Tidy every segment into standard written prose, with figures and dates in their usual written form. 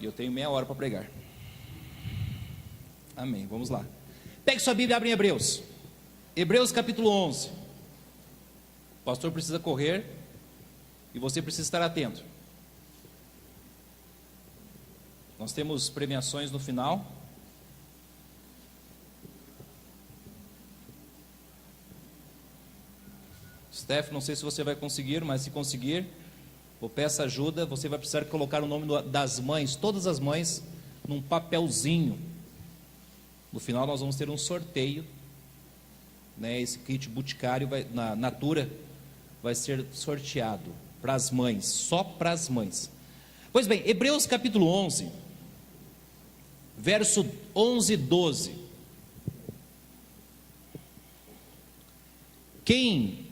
eu tenho meia hora para pregar. Amém, vamos lá. Pegue sua Bíblia e abre em Hebreus. Hebreus capítulo 11. O pastor precisa correr e você precisa estar atento. Nós temos premiações no final. Steph, não sei se você vai conseguir, mas se conseguir, ou peça ajuda, você vai precisar colocar o nome das mães, todas as mães, num papelzinho. No final nós vamos ter um sorteio, né? Esse kit Boticário na Natura vai ser sorteado para as mães, só para as mães. Pois bem, Hebreus capítulo 11, verso 11 e 12. Quem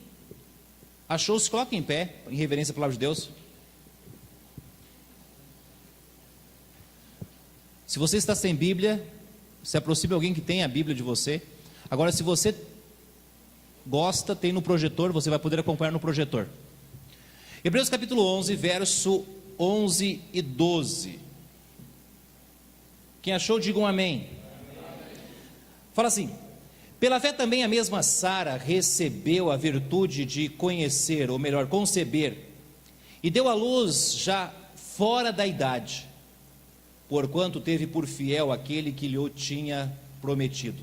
achou, se coloque em pé, em reverência à palavra de Deus. Se você está sem Bíblia, se aproxime alguém que tenha a Bíblia de você. Agora, se você gosta, tem no projetor, você vai poder acompanhar no projetor. Hebreus capítulo 11, verso 11 e 12. Quem achou, diga um amém. Fala assim: pela fé também a mesma Sara recebeu a virtude de conhecer, ou melhor, conceber, e deu à luz já fora da idade, porquanto teve por fiel aquele que lhe o tinha prometido.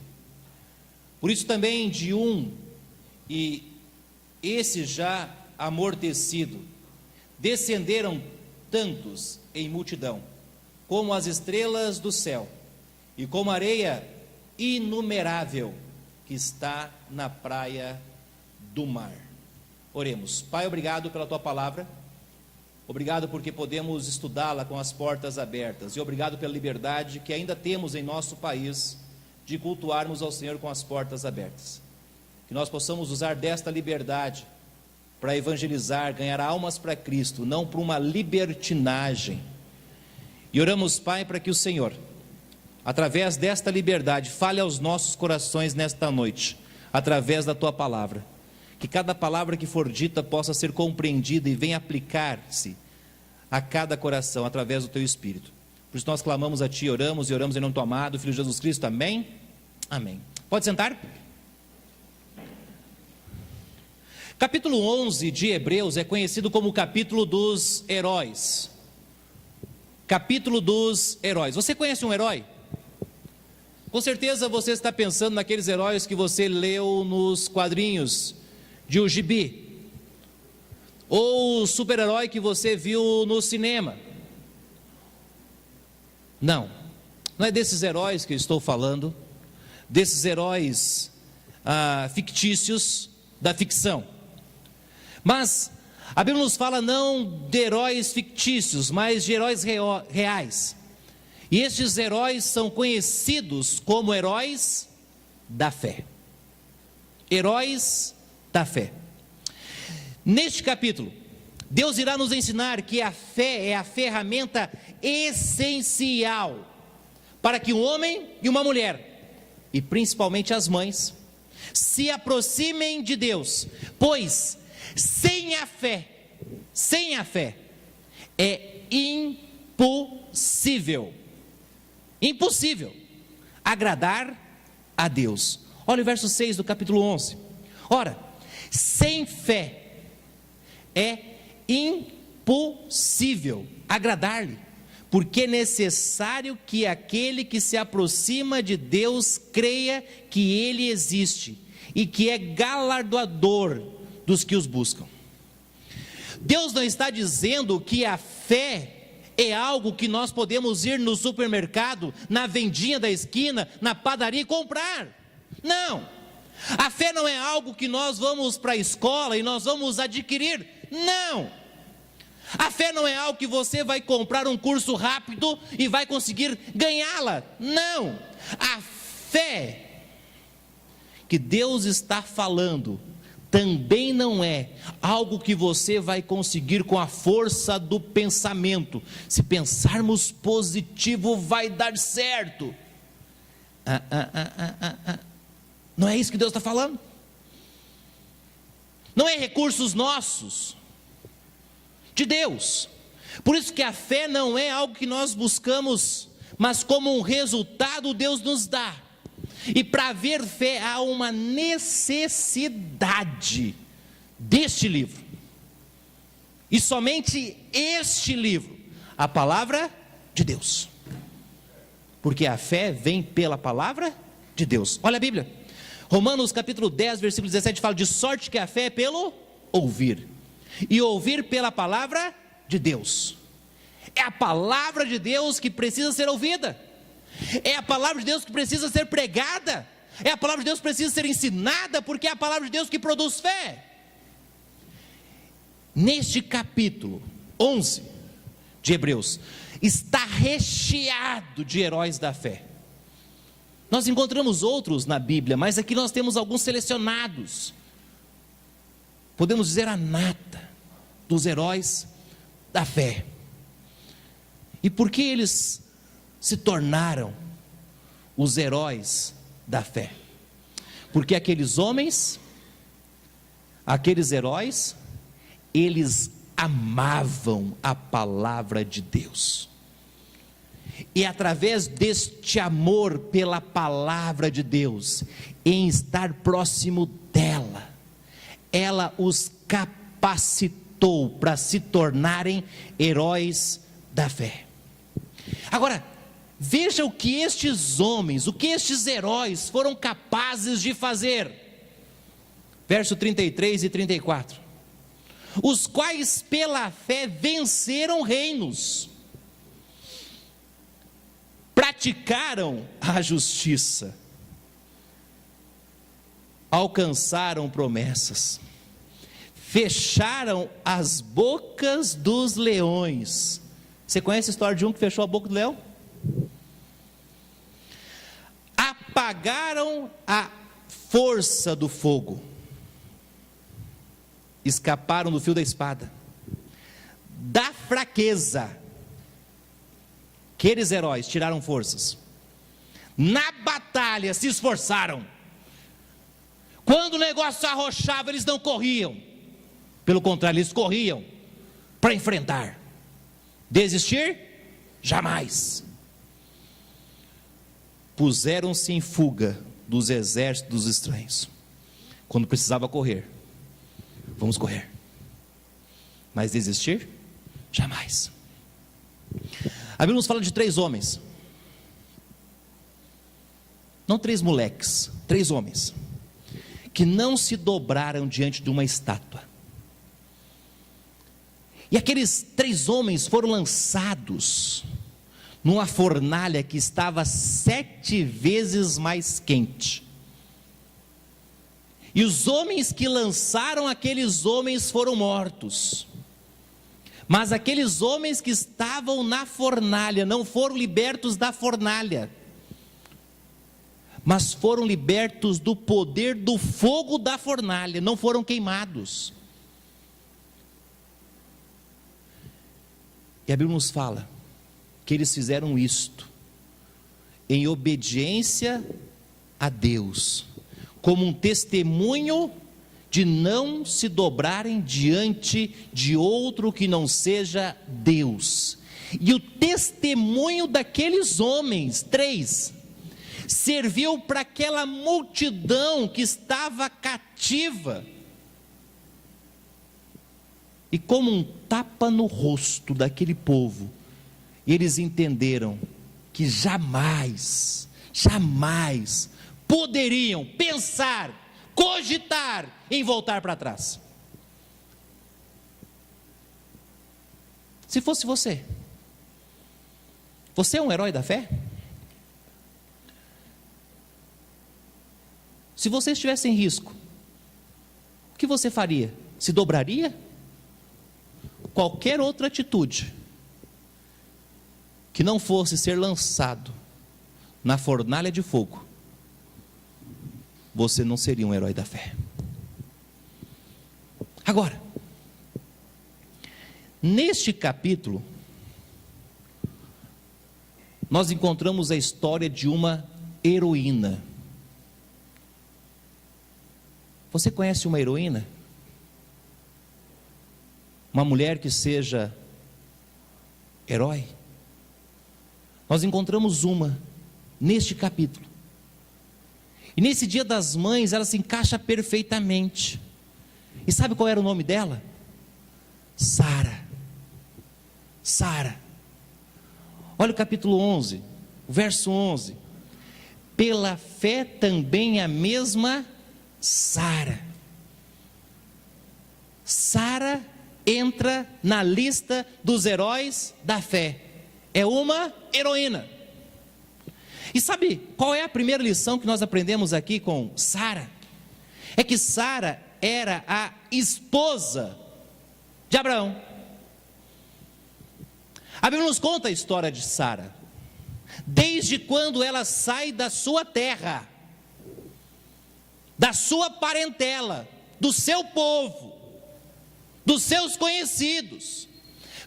Por isso também de um, e esse já amortecido, descenderam tantos em multidão, como as estrelas do céu, e como a areia inumerável que está na praia do mar. Oremos. Pai, obrigado pela tua palavra, obrigado porque podemos estudá-la com as portas abertas, e obrigado pela liberdade que ainda temos em nosso país de cultuarmos ao Senhor com as portas abertas. Que nós possamos usar desta liberdade para evangelizar, ganhar almas para Cristo, não para uma libertinagem. E oramos, Pai, para que o Senhor, através desta liberdade, fale aos nossos corações nesta noite, através da tua palavra. Que cada palavra que for dita possa ser compreendida e venha aplicar-se a cada coração, através do teu Espírito. Por isso nós clamamos a ti, oramos e oramos em nome do teu amado Filho Jesus Cristo, amém? Amém. Pode sentar? Capítulo 11 de Hebreus é conhecido como o capítulo dos heróis. Capítulo dos heróis. Você conhece um herói? Com certeza você está pensando naqueles heróis que você leu nos quadrinhos de O Gibi, ou o super-herói que você viu no cinema. Não é desses heróis que eu estou falando, desses heróis fictícios da ficção. Mas a Bíblia nos fala não de heróis fictícios, mas de heróis reais. E estes heróis são conhecidos como heróis da fé. Heróis da fé. Neste capítulo, Deus irá nos ensinar que a fé é a ferramenta essencial para que um homem e uma mulher, e principalmente as mães, se aproximem de Deus, pois sem a fé é impossível agradar a Deus. Olha o verso 6 do capítulo 11. Ora, sem fé é impossível agradar-lhe, porque é necessário que aquele que se aproxima de Deus creia que Ele existe e que é galardoador dos que os buscam. Deus não está dizendo que a fé é algo que nós podemos ir no supermercado, na vendinha da esquina, na padaria e comprar. Não, a fé não é algo que nós vamos para a escola e nós vamos adquirir. Não, a fé não é algo que você vai comprar um curso rápido e vai conseguir ganhá-la. Não, a fé que Deus está falando também não é algo que você vai conseguir com a força do pensamento. Se pensarmos positivo, vai dar certo. Não é isso que Deus está falando? Não é recursos nossos, de Deus. Por isso que a fé não é algo que nós buscamos, mas como um resultado Deus nos dá. E para haver fé há uma necessidade deste livro. E somente este livro, a palavra de Deus. Porque a fé vem pela palavra de Deus. Olha a Bíblia. Romanos capítulo 10, versículo 17 fala: de sorte que a fé é pelo ouvir, e ouvir pela palavra de Deus. É a palavra de Deus que precisa ser ouvida. É a palavra de Deus que precisa ser pregada. É a palavra de Deus que precisa ser ensinada, porque é a palavra de Deus que produz fé. Neste capítulo 11 de Hebreus, está recheado de heróis da fé. Nós encontramos outros na Bíblia, mas aqui nós temos alguns selecionados. Podemos dizer a nata dos heróis da fé. E por que eles se tornaram os heróis da fé? Porque aqueles homens, aqueles heróis, eles amavam a palavra de Deus. E através deste amor pela palavra de Deus, em estar próximo dela, ela os capacitou para se tornarem heróis da fé. Agora, veja o que estes homens, o que estes heróis foram capazes de fazer. Verso 33 e 34. Os quais pela fé venceram reinos, praticaram a justiça, alcançaram promessas, fecharam as bocas dos leões. Você conhece a história de um que fechou a boca do leão? Apagaram a força do fogo, escaparam do fio da espada, da fraqueza. Aqueles heróis tiraram forças, na batalha se esforçaram. Quando o negócio arrochava, eles não corriam, pelo contrário, eles corriam para enfrentar. Desistir? Jamais. Puseram-se em fuga dos exércitos dos estranhos. Quando precisava correr, vamos correr. Mas desistir? Jamais. A Bíblia nos fala de 3 homens. Não 3 moleques, 3 homens. Que não se dobraram diante de uma estátua. E aqueles 3 homens foram lançados numa fornalha que estava 7 vezes mais quente. E os homens que lançaram aqueles homens foram mortos. Mas aqueles homens que estavam na fornalha não foram libertos da fornalha, mas foram libertos do poder do fogo da fornalha, não foram queimados. E a Bíblia nos fala que eles fizeram isto em obediência a Deus, como um testemunho de não se dobrarem diante de outro que não seja Deus. E o testemunho daqueles homens, 3, serviu para aquela multidão que estava cativa, e como um tapa no rosto daquele povo, eles entenderam que jamais poderiam pensar, cogitar em voltar para trás. Se fosse você é um herói da fé? Se você estivesse em risco, o que você faria? Se dobraria? Qualquer outra atitude que não fosse ser lançado na fornalha de fogo, você não seria um herói da fé. Agora, neste capítulo, nós encontramos a história de uma heroína. Você conhece uma heroína? Uma mulher que seja herói. Nós encontramos uma neste capítulo. E nesse Dia das Mães ela se encaixa perfeitamente. E sabe qual era o nome dela? Sara. Sara. Olha o capítulo 11, o verso 11. Pela fé também a mesma Sara. Sara entra na lista dos heróis da fé. É uma heroína. E sabe qual é a primeira lição que nós aprendemos aqui com Sara? É que Sara era a esposa de Abraão. A Bíblia nos conta a história de Sara. Desde quando ela sai da sua terra, da sua parentela, do seu povo, dos seus conhecidos,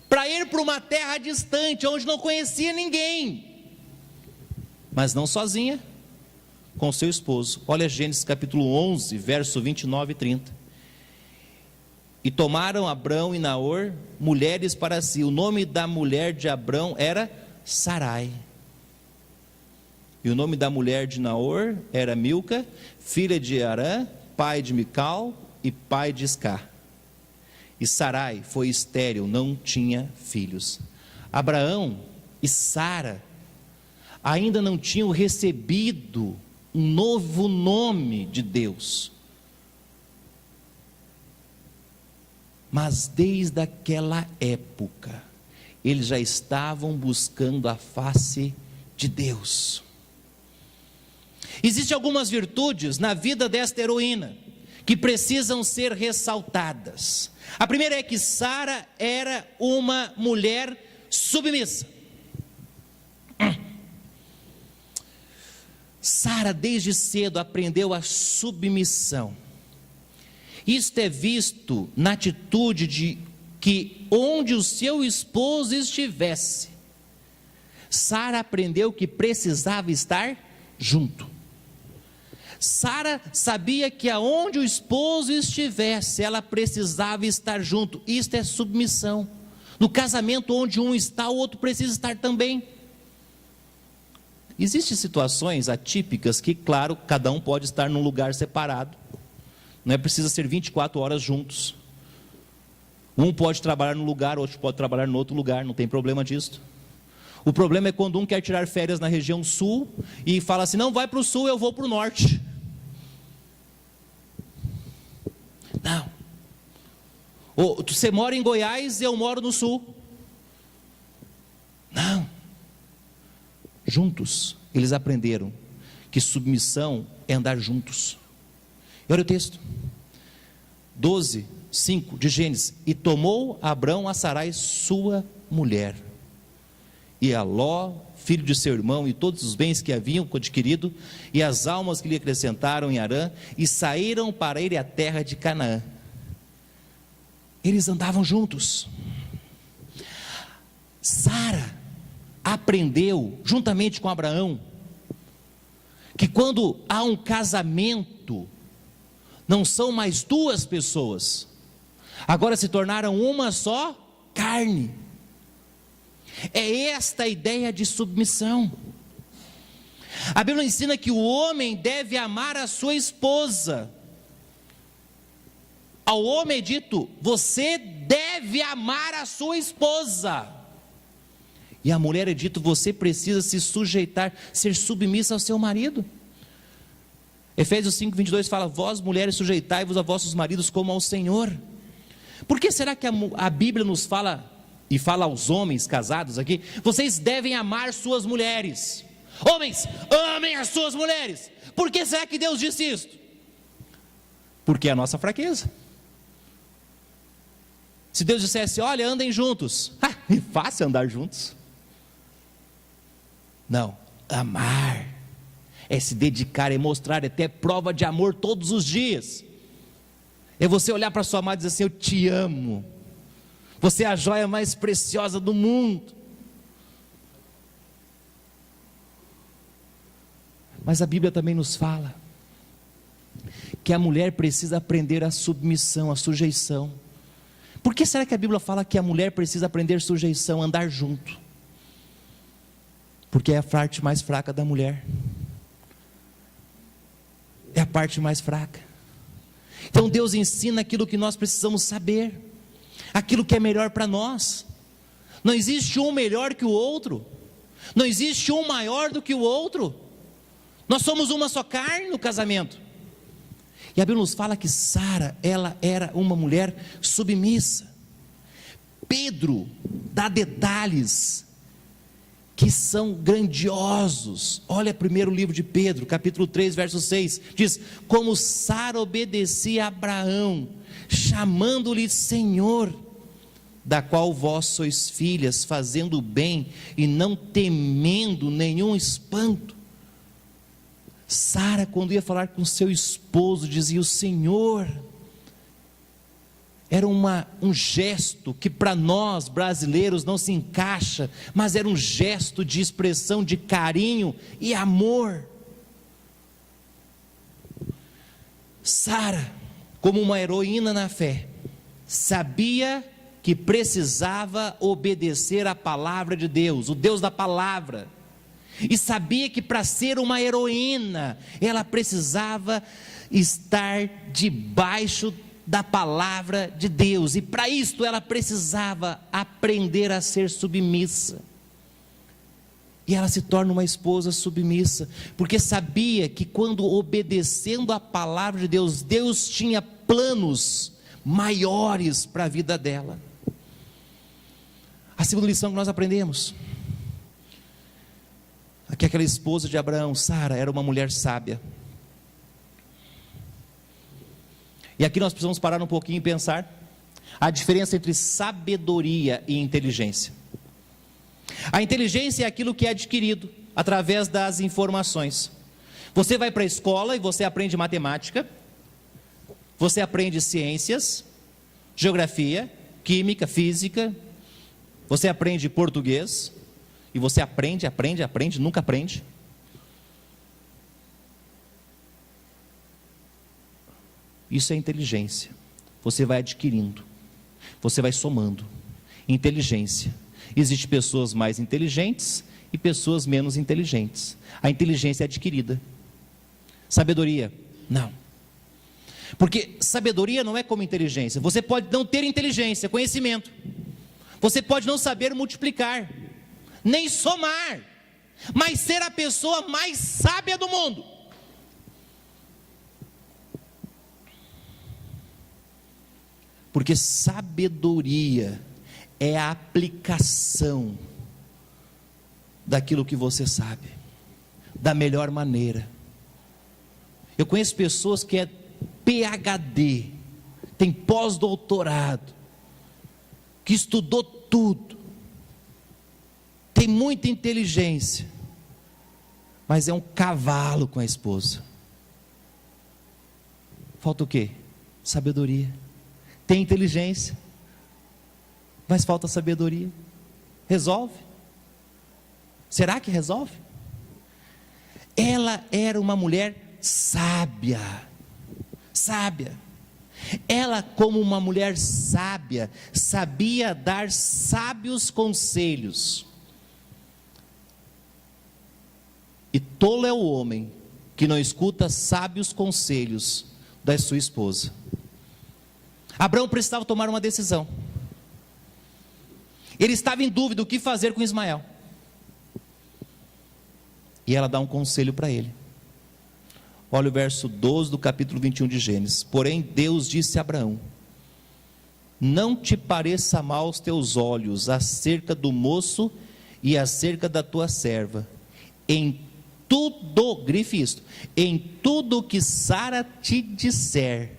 para ir para uma terra distante, onde não conhecia ninguém, mas não sozinha, com seu esposo. Olha Gênesis capítulo 11, verso 29 e 30. E tomaram Abrão e Naor mulheres para si. O nome da mulher de Abrão era Sarai. E o nome da mulher de Naor era Milca, filha de Arã, pai de Mical e pai de Iscar. E Sarai foi estéril, não tinha filhos. Abraão e Sara ainda não tinham recebido um novo nome de Deus. Mas desde aquela época, eles já estavam buscando a face de Deus. Existem algumas virtudes na vida desta heroína que precisam ser ressaltadas. A primeira é que Sara era uma mulher submissa. Sara desde cedo aprendeu a submissão. Isto é visto na atitude de que onde o seu esposo estivesse, Sara aprendeu que precisava estar junto. Sara sabia que aonde o esposo estivesse, ela precisava estar junto. Isto é submissão. No casamento, onde um está, o outro precisa estar também. Existem situações atípicas que, claro, cada um pode estar num lugar separado. Não é preciso ser 24 horas juntos. Um pode trabalhar num lugar, outro pode trabalhar no outro lugar, não tem problema disso. O problema é quando um quer tirar férias na região sul e fala assim, não, vai para o sul, eu vou para o norte. Não. Ou você mora em Goiás e eu moro no sul. Não. Juntos, eles aprenderam que submissão é andar juntos. E olha o texto, 12, 5 de Gênesis. E tomou Abrão a Sarai sua mulher, e a Ló, filho de seu irmão, e todos os bens que haviam adquirido, e as almas que lhe acrescentaram em Harã, e saíram para ir à terra de Canaã. Eles andavam juntos. Sara aprendeu, juntamente com Abraão, que quando há um casamento, não são mais duas pessoas, agora se tornaram uma só carne. É esta a ideia de submissão. A Bíblia ensina que o homem deve amar a sua esposa. Ao homem é dito, você deve amar a sua esposa. E a mulher é dito, você precisa se sujeitar, ser submissa ao seu marido. Efésios 5, 22 fala, vós mulheres sujeitai-vos a vossos maridos como ao Senhor. Por que será que a Bíblia nos fala, e fala aos homens casados aqui, vocês devem amar suas mulheres? Homens, amem as suas mulheres. Por que será que Deus disse isso? Porque é a nossa fraqueza. Se Deus dissesse, olha, andem juntos, é fácil andar juntos. Não, amar é se dedicar, é mostrar, é ter prova de amor todos os dias. É você olhar para sua amada e dizer assim, eu te amo. Você é a joia mais preciosa do mundo. Mas a Bíblia também nos fala que a mulher precisa aprender a submissão, a sujeição. Por que será que a Bíblia fala que a mulher precisa aprender sujeição, andar junto? Porque é a parte mais fraca da mulher. É a parte mais fraca. Então Deus ensina aquilo que nós precisamos saber, aquilo que é melhor para nós. Não existe um melhor que o outro, não existe um maior do que o outro. Nós somos uma só carne no casamento. E a Bíblia nos fala que Sara, ela era uma mulher submissa. Pedro dá detalhes que são grandiosos. Olha primeiro o livro de Pedro, capítulo 3, verso 6, diz: como Sara obedecia a Abraão, chamando-lhe Senhor, da qual vós sois filhas, fazendo o bem e não temendo nenhum espanto. Sara, quando ia falar com seu esposo, dizia o Senhor. Era um gesto que para nós brasileiros não se encaixa, mas era um gesto de expressão de carinho e amor. Sara, como uma heroína na fé, sabia que precisava obedecer à palavra de Deus, o Deus da palavra, e sabia que para ser uma heroína, ela precisava estar debaixo da palavra de Deus, e para isto ela precisava aprender a ser submissa. E ela se torna uma esposa submissa, porque sabia que quando obedecendo a palavra de Deus, Deus tinha planos maiores para a vida dela. A segunda lição que nós aprendemos, aqui aquela esposa de Abraão, Sara, era uma mulher sábia. E aqui nós precisamos parar um pouquinho e pensar a diferença entre sabedoria e inteligência. A inteligência é aquilo que é adquirido através das informações. Você vai para a escola e você aprende matemática, você aprende ciências, geografia, química, física, você aprende português, e você aprende, nunca aprende. Isso é inteligência. Você vai adquirindo, você vai somando. Inteligência. Existem pessoas mais inteligentes e pessoas menos inteligentes. A inteligência é adquirida. Sabedoria, não. Porque sabedoria não é como inteligência. Você pode não ter inteligência, conhecimento. Você pode não saber multiplicar, nem somar, mas ser a pessoa mais sábia do mundo. Porque sabedoria é a aplicação daquilo que você sabe, da melhor maneira. Eu conheço pessoas que é PhD, tem pós-doutorado, que estudou tudo, tem muita inteligência, mas é um cavalo com a esposa. Falta o quê? Sabedoria. Tem inteligência, mas falta sabedoria. Resolve? Será que resolve? Ela era uma mulher sábia. Sábia. Ela, como uma mulher sábia, sabia dar sábios conselhos. E tolo é o homem que não escuta sábios conselhos da sua esposa. Abraão precisava tomar uma decisão. Ele estava em dúvida o que fazer com Ismael. E ela dá um conselho para ele. Olha o verso 12 do capítulo 21 de Gênesis. Porém Deus disse a Abraão: não te pareça mal aos teus olhos acerca do moço e acerca da tua serva. Em tudo, grife isto, em tudo que Sara te disser,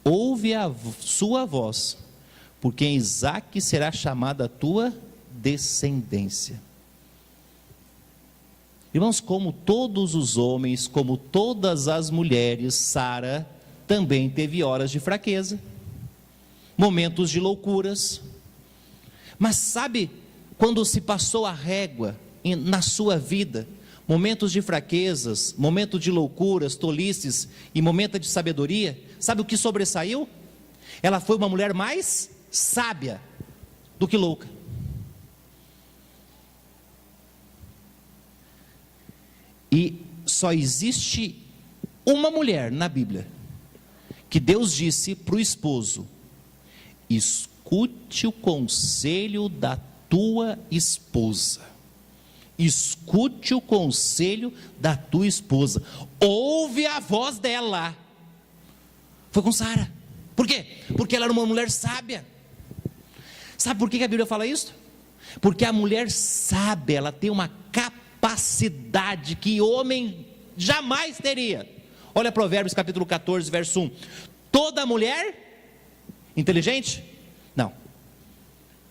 ouve a sua voz, porque em Isaque será chamada a tua descendência. Irmãos, como todos os homens, como todas as mulheres, Sara também teve horas de fraqueza, momentos de loucuras. Mas sabe quando se passou a régua na sua vida, momentos de fraquezas, momentos de loucuras, tolices e momento de sabedoria, sabe o que sobressaiu? Ela foi uma mulher mais sábia do que louca. E só existe uma mulher na Bíblia que Deus disse para o esposo: escute o conselho da tua esposa. Escute o conselho da tua esposa. Ouve a voz dela. Foi com Sara. Por quê? Porque ela era uma mulher sábia. Sabe por que a Bíblia fala isso? Porque a mulher sábia, ela tem uma capacidade que homem jamais teria. Olha Provérbios capítulo 14, verso 1. Toda mulher inteligente? Não.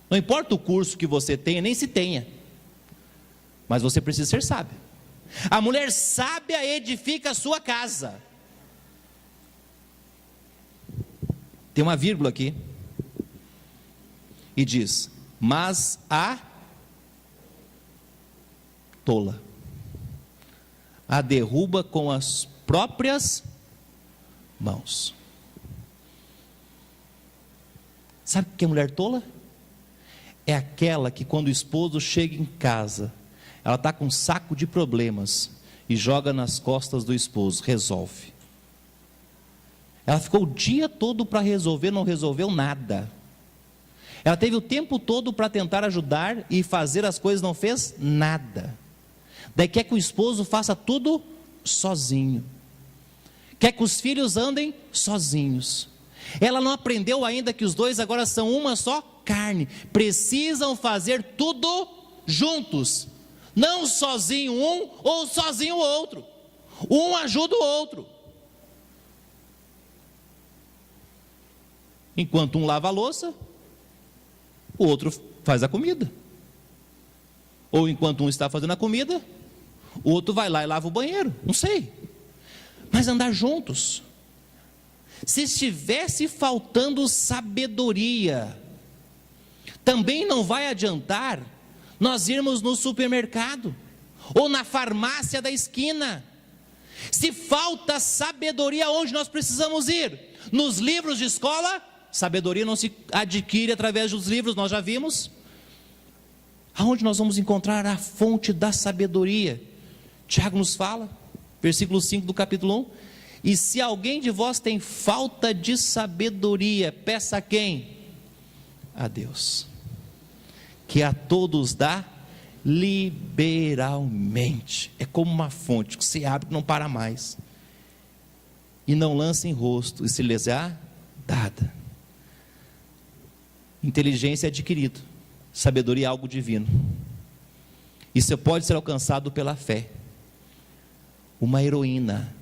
Não importa o curso que você tenha, nem se tenha, mas você precisa ser sábia. A mulher sábia edifica a sua casa. Tem uma vírgula aqui. E diz: mas a tola a derruba com as próprias mãos. Sabe o que é mulher tola? É aquela que quando o esposo chega em casa, ela está com um saco de problemas e joga nas costas do esposo, resolve. Ela ficou o dia todo para resolver, não resolveu nada. Ela teve o tempo todo para tentar ajudar e fazer as coisas, não fez nada. Daí quer que o esposo faça tudo sozinho. Quer que os filhos andem sozinhos. Ela não aprendeu ainda que os dois agora são uma só carne. Precisam fazer tudo juntos. Não sozinho um ou sozinho o outro. Um ajuda o outro. Enquanto um lava a louça, o outro faz a comida. Ou enquanto um está fazendo a comida, o outro vai lá e lava o banheiro. Não sei. Mas andar juntos. Se estivesse faltando sabedoria, também não vai adiantar nós irmos no supermercado ou na farmácia da esquina. Se falta sabedoria, onde nós precisamos ir? Nos livros de escola? Sabedoria não se adquire através dos livros, nós já vimos. Aonde nós vamos encontrar a fonte da sabedoria? Tiago nos fala, versículo 5 do capítulo 1. E se alguém de vós tem falta de sabedoria, peça a quem? A Deus, que a todos dá liberalmente. É como uma fonte que você abre e não para mais. E não lança em rosto, e se lhes é dada. Inteligência é adquirido, sabedoria é algo divino. Isso pode ser alcançado pela fé. Uma heroína,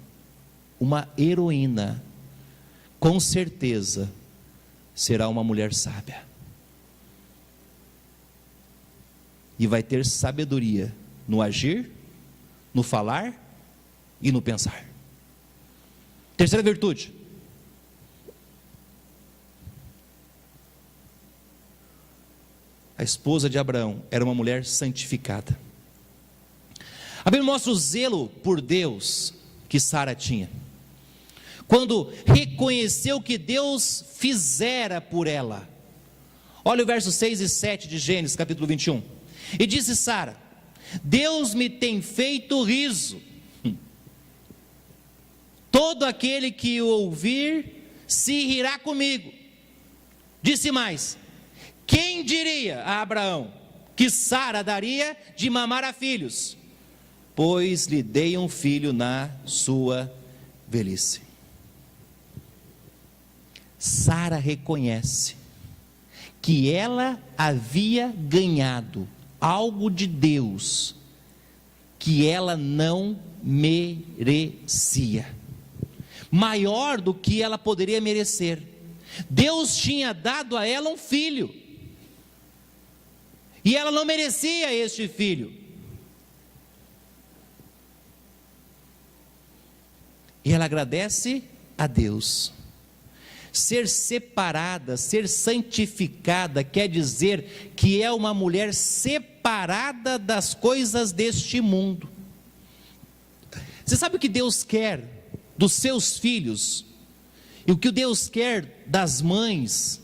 com certeza, será uma mulher sábia. E vai ter sabedoria no agir, no falar e no pensar. Terceira virtude. A esposa de Abraão era uma mulher santificada. A Bíblia mostra o zelo por Deus que Sara tinha. Quando reconheceu que Deus fizera por ela. Olha o verso 6 e 7 de Gênesis capítulo 21. E disse Sara: Deus me tem feito riso. Todo aquele que o ouvir se rirá comigo. Disse mais: quem diria a Abraão que Sara daria de mamar a filhos? Pois lhe dei um filho na sua velhice. Sara reconhece que ela havia ganhado algo de Deus que ela não merecia, maior do que ela poderia merecer. Deus tinha dado a ela um filho, e ela não merecia este filho. E ela agradece a Deus. Ser separada, ser santificada, quer dizer que é uma mulher separada das coisas deste mundo. Você sabe o que Deus quer dos seus filhos? E o que Deus quer das mães?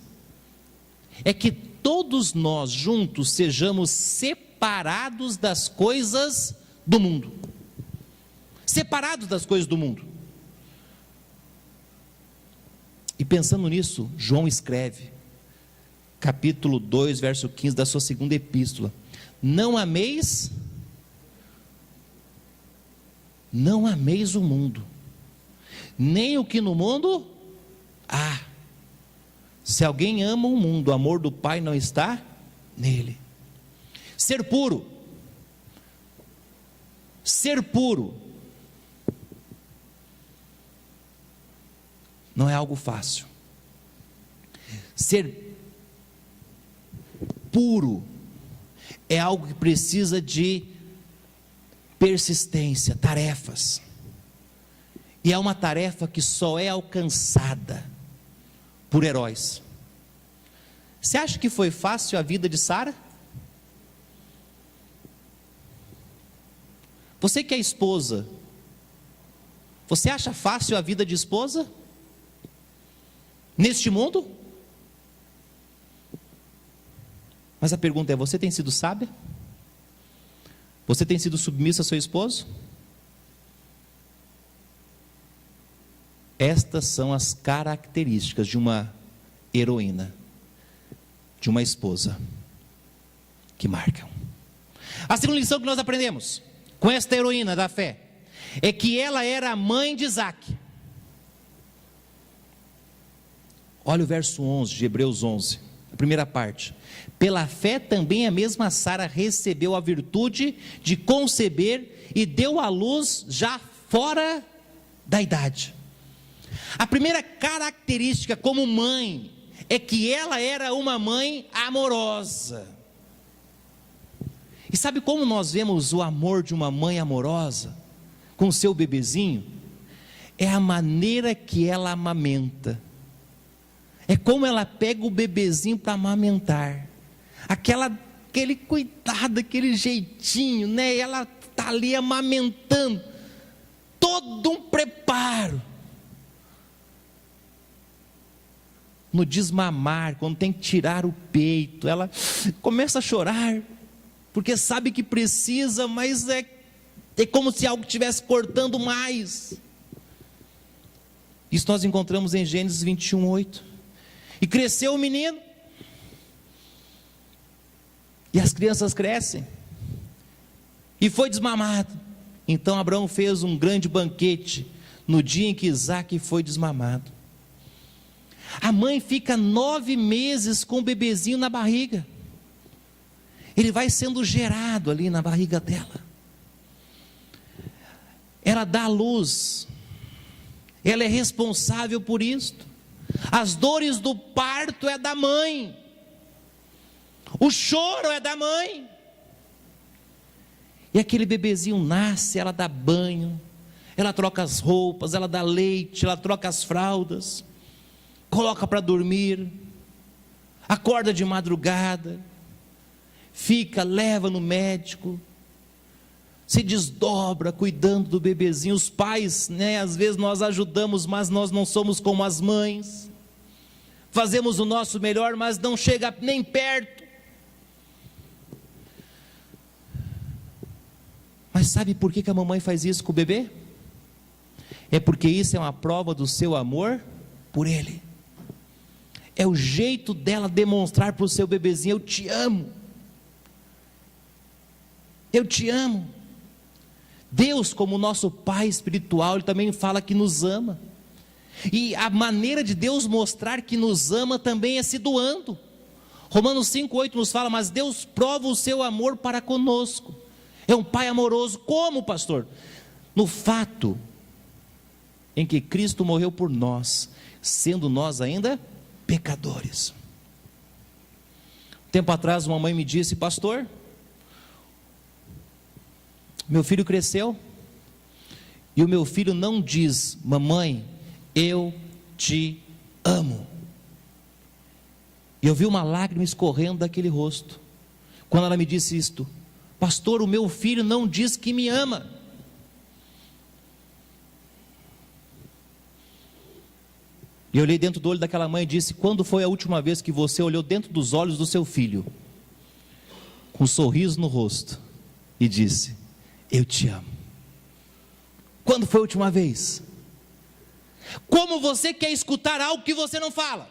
é que todos nós juntos sejamos separados das coisas do mundo. Separados das coisas do mundo. E pensando nisso, João escreve, capítulo 2, verso 15 da sua segunda epístola: não ameis o mundo, nem o que no mundo há. Se alguém ama o mundo, o amor do Pai não está nele. Ser puro não é algo fácil. Ser puro é algo que precisa de persistência, tarefas. E é uma tarefa que só é alcançada por heróis. Você acha que foi fácil a vida de Sara? Você que é esposa, você acha fácil a vida de esposa? Neste mundo? Mas a pergunta é: você tem sido sábia? Você tem sido submissa ao seu esposo? Estas são as características de uma heroína, de uma esposa, que marcam. A segunda lição que nós aprendemos com esta heroína da fé é que ela era a mãe de Isaac. Olha o verso 11 de Hebreus 11, a primeira parte: pela fé também a mesma Sara recebeu a virtude de conceber e deu à luz já fora da idade. A primeira característica como mãe é que ela era uma mãe amorosa. E sabe como nós vemos o amor de uma mãe amorosa com o seu bebezinho? É a maneira que ela amamenta. É como ela pega o bebezinho para amamentar. Aquele cuidado, aquele jeitinho, né? Ela está ali amamentando. Todo um preparo. No desmamar, quando tem que tirar o peito, ela começa a chorar, porque sabe que precisa, mas é como se algo estivesse cortando mais. Isso nós encontramos em Gênesis 21, 8. E cresceu o menino, e as crianças crescem, e foi desmamado. Então Abraão fez um grande banquete no dia em que Isaac foi desmamado. A mãe fica 9 meses com o bebezinho na barriga. Ele vai sendo gerado ali na barriga dela. Ela dá à luz. Ela é responsável por isto. As dores do parto é da mãe. O choro é da mãe. E aquele bebezinho nasce, ela dá banho, ela troca as roupas, ela dá leite, ela troca as fraldas, coloca para dormir, acorda de madrugada, fica, leva no médico, se desdobra cuidando do bebezinho. Os pais, né, às vezes nós ajudamos, mas nós não somos como as mães. Fazemos o nosso melhor, mas não chega nem perto. Mas sabe por que a mamãe faz isso com o bebê? É porque isso é uma prova do seu amor por ele. É o jeito dela demonstrar para o seu bebezinho: eu te amo. Eu te amo. Deus, como nosso Pai espiritual, Ele também fala que nos ama. E a maneira de Deus mostrar que nos ama também é se doando. Romanos 5,8 nos fala: mas Deus prova o seu amor para conosco. É um Pai amoroso. Como, pastor? No fato em que Cristo morreu por nós, sendo nós ainda pecadores. Tempo atrás uma mãe me disse: pastor, meu filho cresceu, e o meu filho não diz: mamãe, eu te amo. E eu vi uma lágrima escorrendo daquele rosto, quando ela me disse isto: pastor, o meu filho não diz que me ama. E eu olhei dentro do olho daquela mãe e disse: quando foi a última vez que você olhou dentro dos olhos do seu filho, com um sorriso no rosto, e disse: eu te amo? Quando foi a última vez? Como você quer escutar algo que você não fala?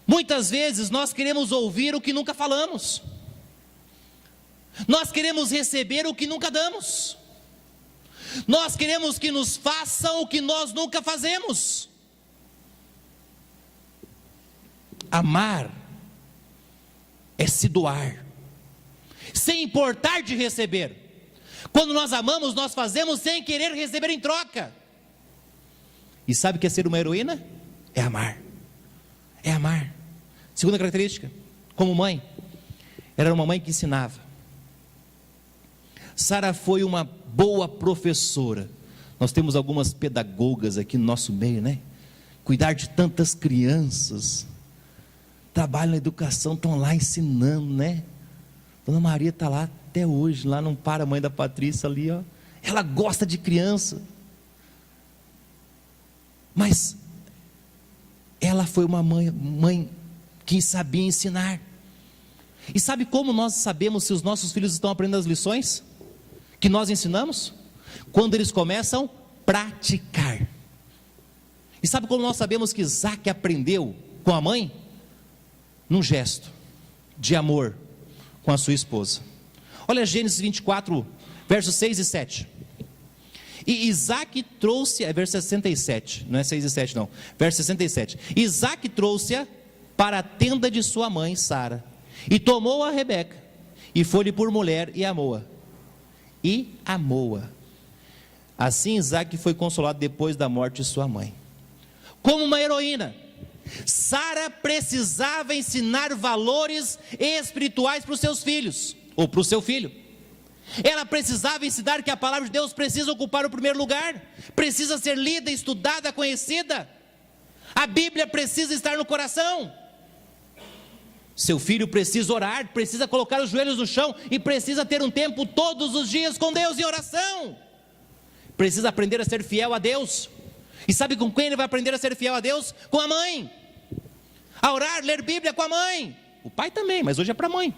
Muitas vezes nós queremos ouvir o que nunca falamos. Nós queremos receber o que nunca damos. Nós queremos que nos façam o que nós nunca fazemos. Amar é se doar, sem importar de receber. Quando nós amamos, nós fazemos sem querer receber em troca. E sabe o que é ser uma heroína? É amar. É amar. Segunda característica, como mãe, era uma mãe que ensinava. Sara foi uma boa professora. Nós temos algumas pedagogas aqui no nosso meio, né? Cuidar de tantas crianças, trabalham na educação, estão lá ensinando, né? Dona Maria está lá até hoje, lá não para, a mãe da Patrícia ali, ó. Ela gosta de criança, mas ela foi uma mãe que sabia ensinar. E sabe como nós sabemos se os nossos filhos estão aprendendo as lições que nós ensinamos? Quando eles começam a praticar. E sabe como nós sabemos que Isaac aprendeu com a mãe? Num gesto de amor com a sua esposa. Olha Gênesis 24, versos 6 e 7. E Isaac trouxe, verso 67, não é 6 e 7 não, verso 67. Isaac trouxe-a para a tenda de sua mãe Sara, e tomou a Rebeca, e foi-lhe por mulher, e amou-a. E amou-a. Assim Isaac foi consolado depois da morte de sua mãe. Como uma heroína, Sara precisava ensinar valores espirituais para os seus filhos, ou para o seu filho. Ela precisava ensinar que a palavra de Deus precisa ocupar o primeiro lugar, precisa ser lida, estudada, conhecida. A Bíblia precisa estar no coração. Seu filho precisa orar, precisa colocar os joelhos no chão e precisa ter um tempo todos os dias com Deus em oração. Precisa aprender a ser fiel a Deus. E sabe com quem ele vai aprender a ser fiel a Deus? Com a mãe. A orar, ler Bíblia com a mãe. O pai também, mas hoje é para a mãe.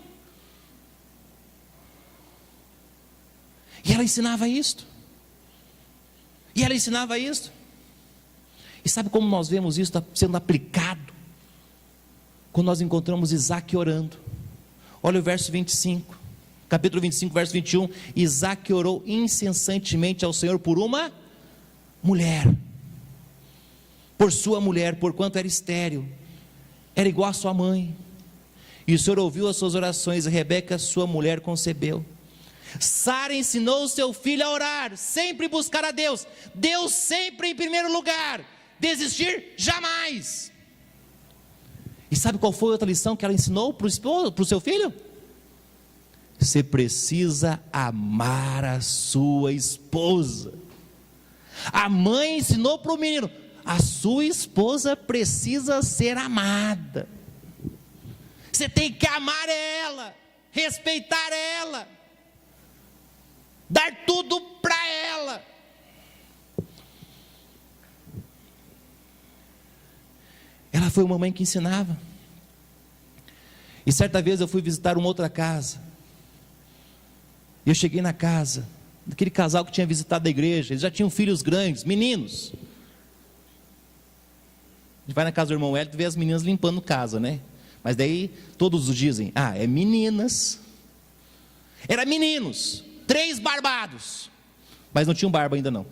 E ela ensinava isto. E sabe como nós vemos isso sendo aplicado? Quando nós encontramos Isaac orando. Olha o verso 25. Capítulo 25, verso 21. Isaac orou incessantemente ao Senhor por uma mulher. Por sua mulher, porquanto era estéril. Era igual a sua mãe. E o Senhor ouviu as suas orações, e Rebeca, sua mulher, concebeu. Sara ensinou o seu filho a orar, sempre buscar a Deus. Deus sempre em primeiro lugar. Desistir jamais. E sabe qual foi a outra lição que ela ensinou para o seu filho? Você precisa amar a sua esposa. A mãe ensinou para o menino: a sua esposa precisa ser amada. Você tem que amar ela, respeitar ela, dar tudo para ela. Ela foi uma mãe que ensinava. E certa vez eu fui visitar uma outra casa. E eu cheguei na casa daquele casal que tinha visitado a igreja. Eles já tinham filhos grandes, meninos. A gente vai na casa do irmão Hélio e vê as meninas limpando casa, né? Mas daí todos dizem: ah, é meninas. Era meninos, 3 barbados, mas não tinham barba ainda não.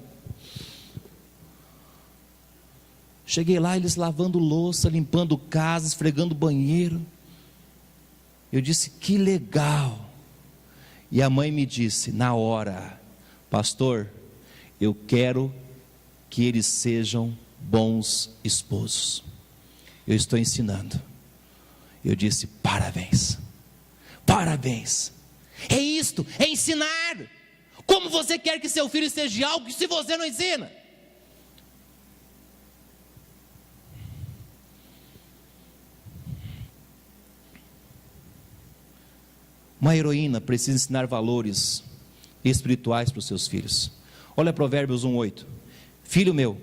Cheguei lá, eles lavando louça, limpando casa, esfregando banheiro. Eu disse: que legal. E a mãe me disse na hora: pastor, eu quero que eles sejam bons esposos. Eu estou ensinando. Eu disse: parabéns, parabéns. É isto, é ensinar. Como você quer que seu filho seja algo se você não ensina? Uma heroína precisa ensinar valores espirituais para os seus filhos. Olha Provérbios 1:8. Filho meu,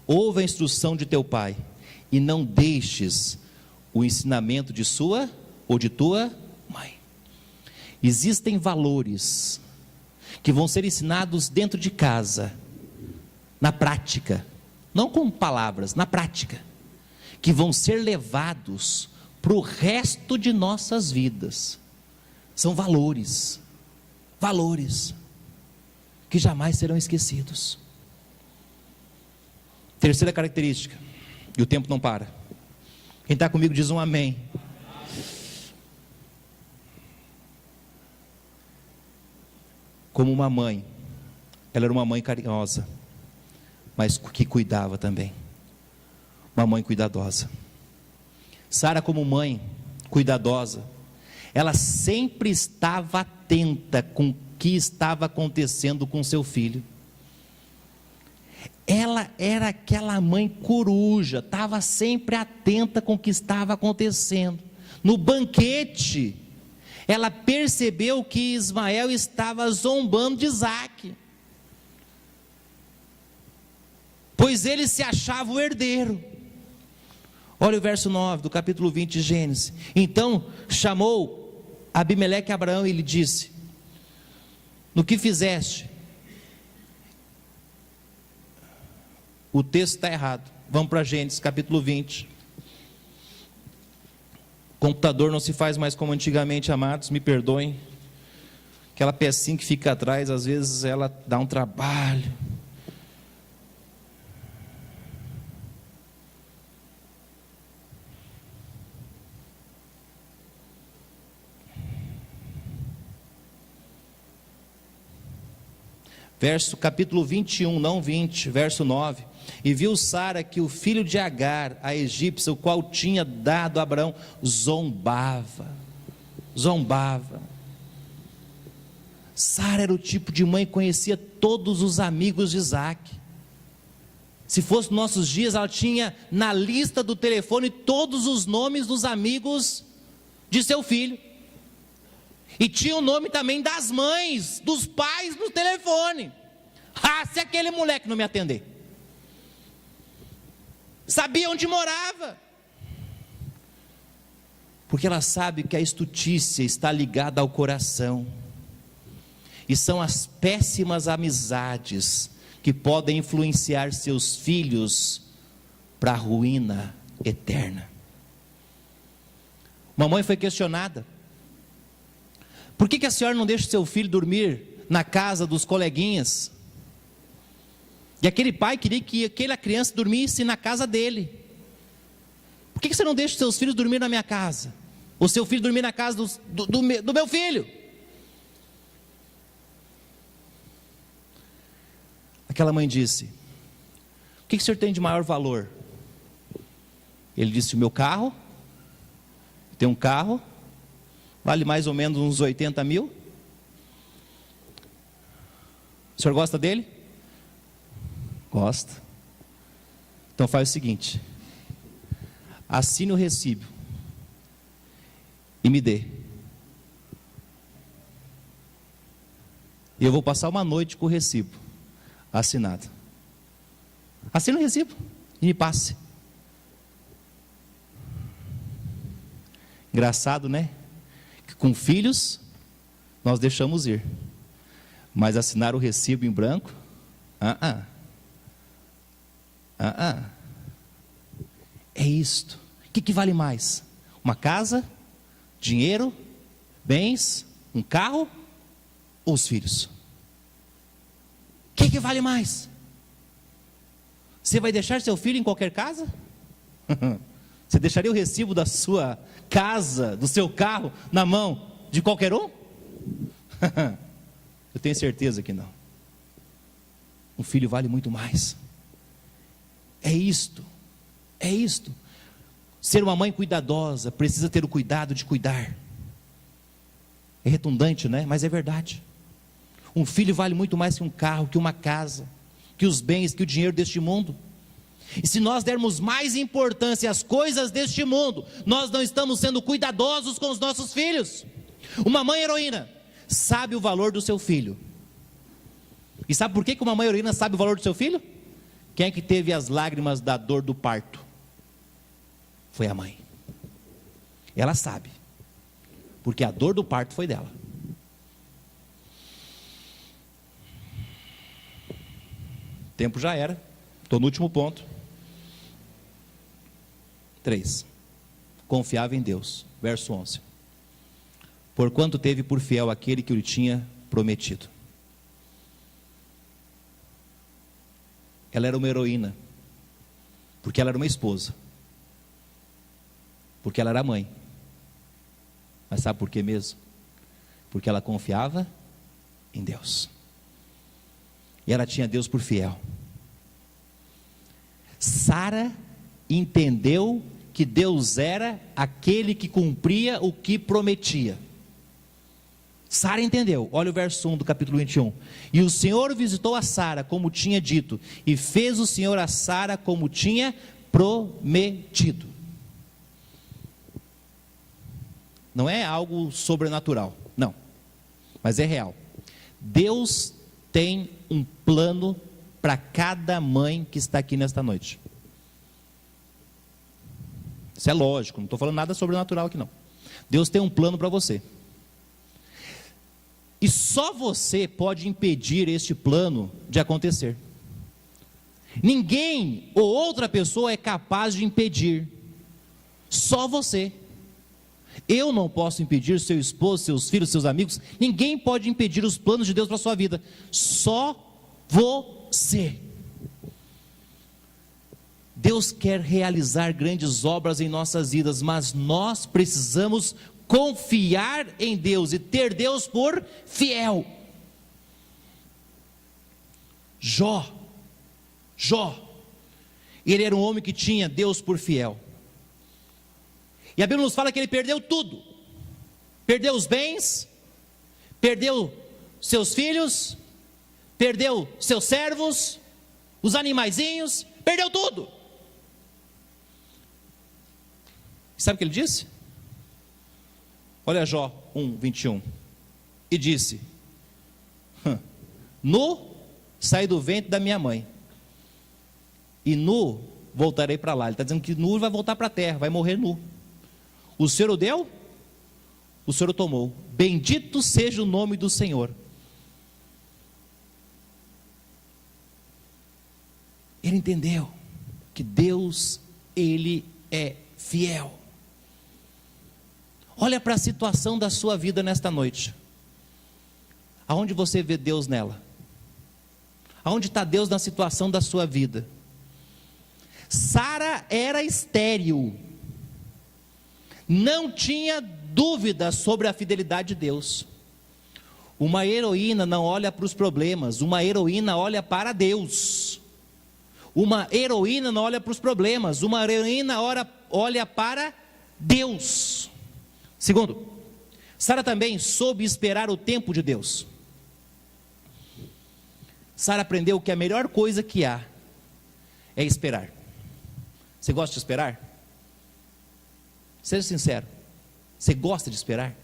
ouve a instrução de teu pai, e não deixes o ensinamento de sua ou de tua mãe. Existem valores que vão ser ensinados dentro de casa, na prática, não com palavras, na prática, que vão ser levados para o resto de nossas vidas. São valores que jamais serão esquecidos. Terceira característica, e o tempo não para. Quem está comigo diz um amém. Como uma mãe, ela era uma mãe carinhosa, mas que cuidava também. Uma mãe cuidadosa. Sara, como mãe cuidadosa, ela sempre estava atenta com o que estava acontecendo com seu filho. Ela era aquela mãe coruja, estava sempre atenta com o que estava acontecendo. No banquete, ela percebeu que Ismael estava zombando de Isaque, pois ele se achava o herdeiro. Olha o verso 9 do capítulo 20 de Gênesis. Então chamou Abimeleque a Abraão e lhe disse: no que fizeste? O texto está errado. Vamos para Gênesis capítulo 20. Computador não se faz mais como antigamente, amados, me perdoem. Aquela pecinha que fica atrás, às vezes ela dá um trabalho. Capítulo 21, não 20, verso 9. E viu Sara que o filho de Agar, a egípcia, o qual tinha dado a Abraão, zombava. Sara era o tipo de mãe que conhecia todos os amigos de Isaque. Se fosse nossos dias, ela tinha na lista do telefone todos os nomes dos amigos de seu filho. E tinha o nome também das mães, dos pais no telefone. Ah, se aquele moleque não me atender. Sabia onde morava. Porque ela sabe que a estutícia está ligada ao coração. E são as péssimas amizades que podem influenciar seus filhos para a ruína eterna. Uma mãe foi questionada: por que a senhora não deixa o seu filho dormir na casa dos coleguinhas? E aquele pai queria que aquela criança dormisse na casa dele. Por que você não deixa os seus filhos dormir na minha casa? Ou seu filho dormir na casa do meu filho? Aquela mãe disse: o que o senhor tem de maior valor? Ele disse: o meu carro. Tem um carro, vale mais ou menos uns 80 mil. O senhor gosta dele? Gosta. Então faz o seguinte: assine o recibo e me dê. E eu vou passar uma noite com o recibo assinado. Assine o recibo e me passe. Engraçado, né? Que com filhos nós deixamos ir, mas assinar o recibo em branco, é isto. O que vale mais? Uma casa, dinheiro, bens, um carro ou os filhos? O que vale mais? Você vai deixar seu filho em qualquer casa? Você deixaria o recibo da sua casa, do seu carro, na mão de qualquer um? Eu tenho certeza que não. Um filho vale muito mais. É isto. Ser uma mãe cuidadosa precisa ter o cuidado de cuidar. É redundante, né? Mas é verdade. Um filho vale muito mais que um carro, que uma casa, que os bens, que o dinheiro deste mundo. E se nós dermos mais importância às coisas deste mundo, nós não estamos sendo cuidadosos com os nossos filhos. Uma mãe heroína sabe o valor do seu filho. E sabe por que uma mãe heroína sabe o valor do seu filho? Quem é que teve as lágrimas da dor do parto? Foi a mãe. Ela sabe, porque a dor do parto foi dela. O tempo já era, estou no último ponto. 3. Confiava em Deus, verso 11. Porquanto teve por fiel aquele que lhe tinha prometido. Ela era uma heroína, porque ela era uma esposa, porque ela era mãe. Mas sabe por quê mesmo? Porque ela confiava em Deus, e ela tinha Deus por fiel. Sara entendeu que Deus era aquele que cumpria o que prometia. Sara entendeu. Olha o verso 1 do capítulo 21. E o Senhor visitou a Sara como tinha dito, e fez o Senhor a Sara como tinha prometido. Não é algo sobrenatural, não, mas é real. Deus tem um plano para cada mãe que está aqui nesta noite. Isso é lógico, não estou falando nada sobrenatural aqui não. Deus tem um plano para você. E só você pode impedir este plano de acontecer. Ninguém ou outra pessoa é capaz de impedir. Só você. Eu não posso impedir seu esposo, seus filhos, seus amigos. Ninguém pode impedir os planos de Deus para a sua vida. Só você. Deus quer realizar grandes obras em nossas vidas, mas nós precisamos confiar em Deus e ter Deus por fiel. Jó, ele era um homem que tinha Deus por fiel. E a Bíblia nos fala que ele perdeu tudo. Perdeu os bens, perdeu seus filhos, perdeu seus servos, os animaizinhos, perdeu tudo. Sabe o que ele disse? Olha Jó 1, 21. E disse: nu saí do ventre da minha mãe, e nu voltarei para lá. Ele está dizendo que nu vai voltar para a terra, vai morrer nu. O Senhor o deu, o Senhor o tomou. Bendito seja o nome do Senhor. Ele entendeu que Deus, Ele é fiel. Olha para a situação da sua vida nesta noite. Aonde você vê Deus nela? Aonde está Deus na situação da sua vida? Sara era estéril. Não tinha dúvida sobre a fidelidade de Deus. Uma heroína não olha para os problemas, uma heroína olha para Deus. Uma heroína não olha para os problemas, uma heroína olha para Deus. Segundo, Sara também soube esperar o tempo de Deus. Sara aprendeu que a melhor coisa que há é esperar. Você gosta de esperar? Seja sincero, você gosta de esperar?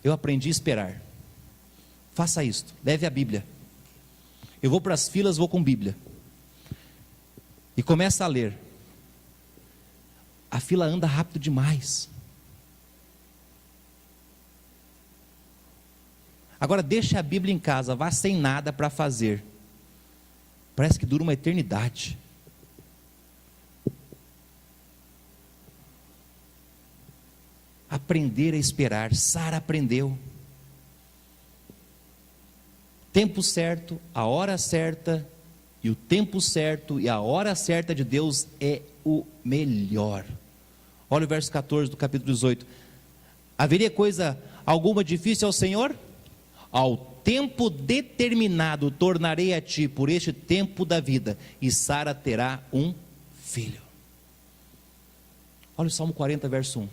Eu aprendi a esperar. Faça isto, leve a Bíblia. Eu vou para as filas, vou com Bíblia. E começa a ler. A fila anda rápido demais. Agora deixa a Bíblia em casa, vá sem nada para fazer. Parece que dura uma eternidade. Aprender a esperar. Sara aprendeu. Tempo certo, a hora certa, e o tempo certo e a hora certa de Deus é o melhor. Olha o verso 14 do capítulo 18. Haveria coisa alguma difícil ao Senhor? Ao tempo determinado tornarei a ti por este tempo da vida, e Sara terá um filho. Olha o Salmo 40, verso 1.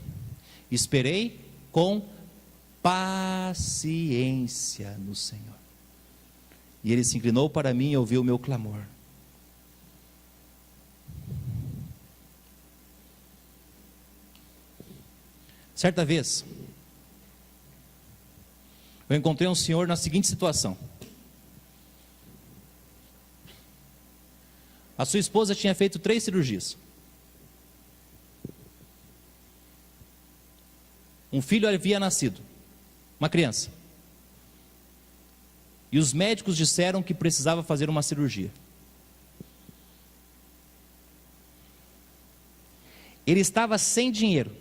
Esperei com paciência no Senhor, e Ele se inclinou para mim e ouviu o meu clamor. Certa vez, eu encontrei um senhor na seguinte situação. A sua esposa tinha feito 3 cirurgias. Um filho havia nascido, uma criança. E os médicos disseram que precisava fazer uma cirurgia. Ele estava sem dinheiro.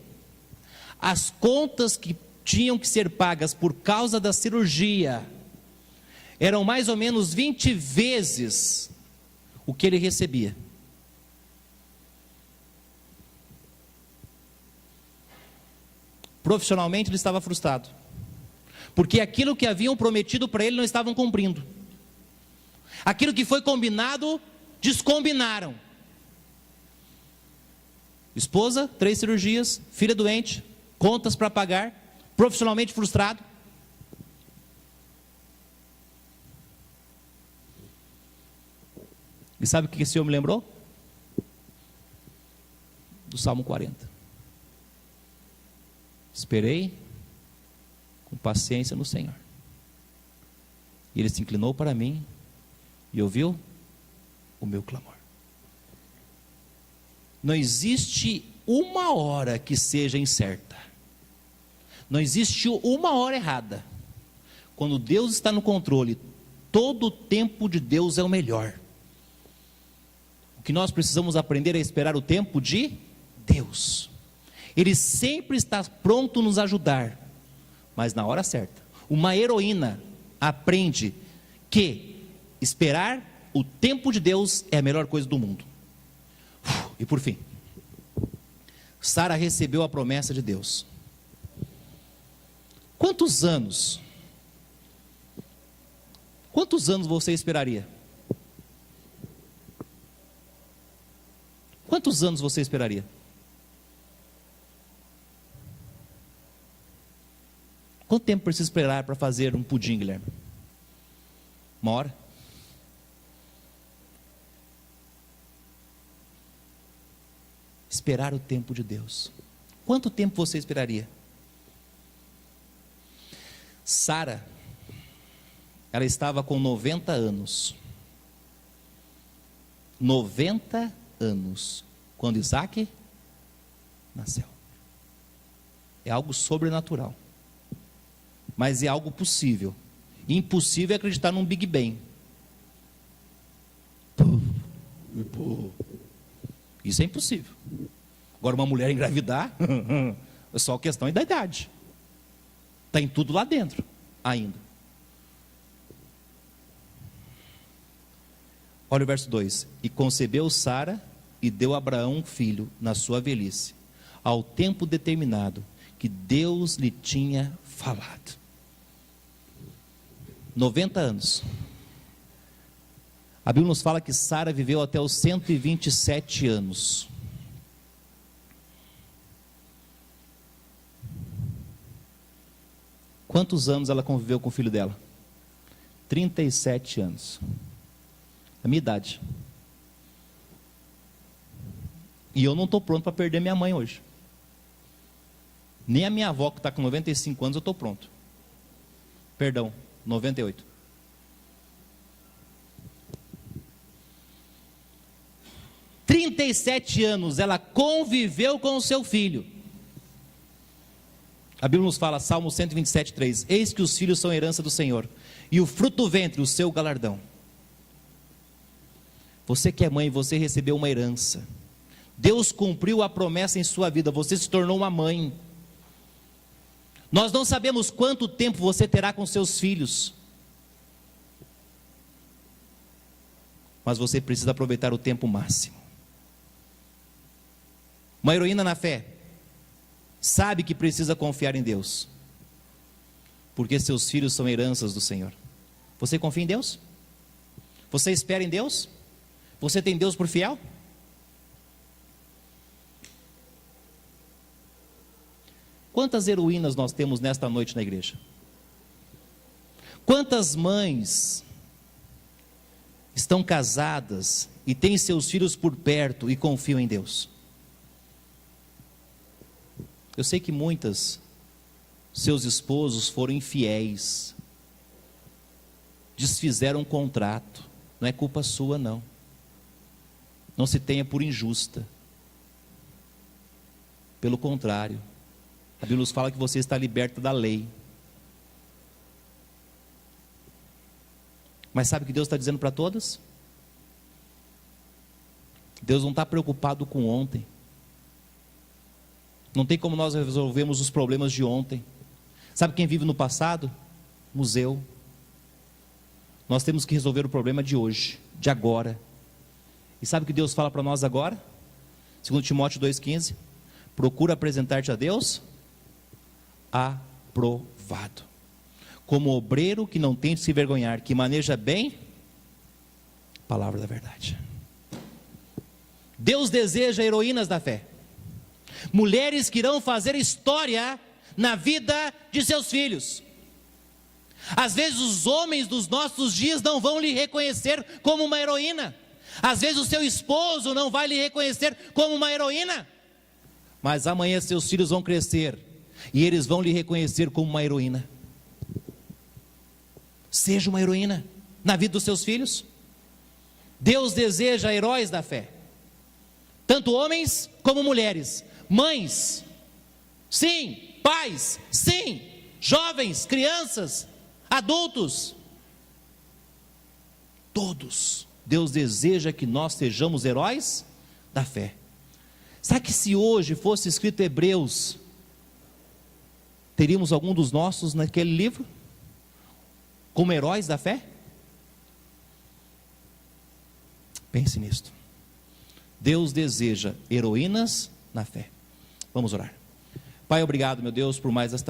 As contas que tinham que ser pagas por causa da cirurgia eram mais ou menos 20 vezes o que ele recebia. Profissionalmente ele estava frustrado, porque aquilo que haviam prometido para ele não estavam cumprindo. Aquilo que foi combinado, descombinaram. Esposa, 3 cirurgias, filha doente, contas para pagar, profissionalmente frustrado. E sabe o que esse Senhor me lembrou? Do Salmo 40. Esperei com paciência no Senhor. E Ele se inclinou para mim e ouviu o meu clamor. Não existe uma hora que seja incerta. Não existe uma hora errada. Quando Deus está no controle, todo o tempo de Deus é o melhor. O que nós precisamos aprender é esperar o tempo de Deus. Ele sempre está pronto a nos ajudar, mas na hora certa. Uma heroína aprende que esperar o tempo de Deus é a melhor coisa do mundo. E por fim, Sara recebeu a promessa de Deus. Quantos anos você esperaria? Quantos anos você esperaria? Quanto tempo precisa esperar para fazer um pudim, Guilherme? 1 hora? Esperar o tempo de Deus. Quanto tempo você esperaria? Sara, ela estava com 90 anos. 90 anos. Quando Isaac nasceu. É algo sobrenatural. Mas é algo possível. Impossível é acreditar num Big Bang. Isso é impossível. Agora uma mulher engravidar, é só questão da idade. Está em tudo lá dentro, ainda. Olha o verso 2. E concebeu Sara e deu a Abraão um filho na sua velhice, ao tempo determinado que Deus lhe tinha falado. 90 anos. A Bíblia nos fala que Sara viveu até os 127 anos. Quantos anos ela conviveu com o filho dela? 37 anos. A minha idade. E eu não estou pronto para perder minha mãe hoje. Nem a minha avó, que está com 95 anos, eu estou pronto. Perdão, 98. – 37 anos ela conviveu com o seu filho. A Bíblia nos fala, Salmo 127, 3. Eis que os filhos são herança do Senhor, e o fruto do ventre, o seu galardão. Você que é mãe, você recebeu uma herança. Deus cumpriu a promessa em sua vida, você se tornou uma mãe. Nós não sabemos quanto tempo você terá com seus filhos, mas você precisa aproveitar o tempo máximo. Uma heroína na fé sabe que precisa confiar em Deus, porque seus filhos são heranças do Senhor. Você confia em Deus? Você espera em Deus? Você tem Deus por fiel? Quantas heroínas nós temos nesta noite na igreja? Quantas mães estão casadas e têm seus filhos por perto e confiam em Deus? Eu sei que muitas, seus esposos foram infiéis, desfizeram um contrato, não é culpa sua não. não se tenha por injusta. Pelo contrário, a Bíblia nos fala que você está liberta da lei. Mas sabe o que Deus está dizendo para todas? Deus não está preocupado com ontem. Não tem como nós resolvermos os problemas de ontem. Sabe quem vive no passado? Museu. Nós temos que resolver o problema de hoje, de agora. E sabe o que Deus fala para nós agora? 2 Timóteo 2,15. Procura apresentar-te a Deus aprovado, como obreiro que não tem de se envergonhar, que maneja bem a palavra da verdade. Deus deseja heroínas da fé, mulheres que irão fazer história na vida de seus filhos. Às vezes os homens dos nossos dias não vão lhe reconhecer como uma heroína, às vezes o seu esposo não vai lhe reconhecer como uma heroína, mas amanhã seus filhos vão crescer e eles vão lhe reconhecer como uma heroína. Seja uma heroína na vida dos seus filhos. Deus deseja heróis da fé, tanto homens como mulheres, mães, sim, pais, sim, jovens, crianças, adultos, todos. Deus deseja que nós sejamos heróis da fé. Sabe que se hoje fosse escrito Hebreus, teríamos algum dos nossos naquele livro como heróis da fé? Pense nisto. Deus deseja heroínas na fé. Vamos orar. Pai, obrigado, meu Deus, por mais esta noite.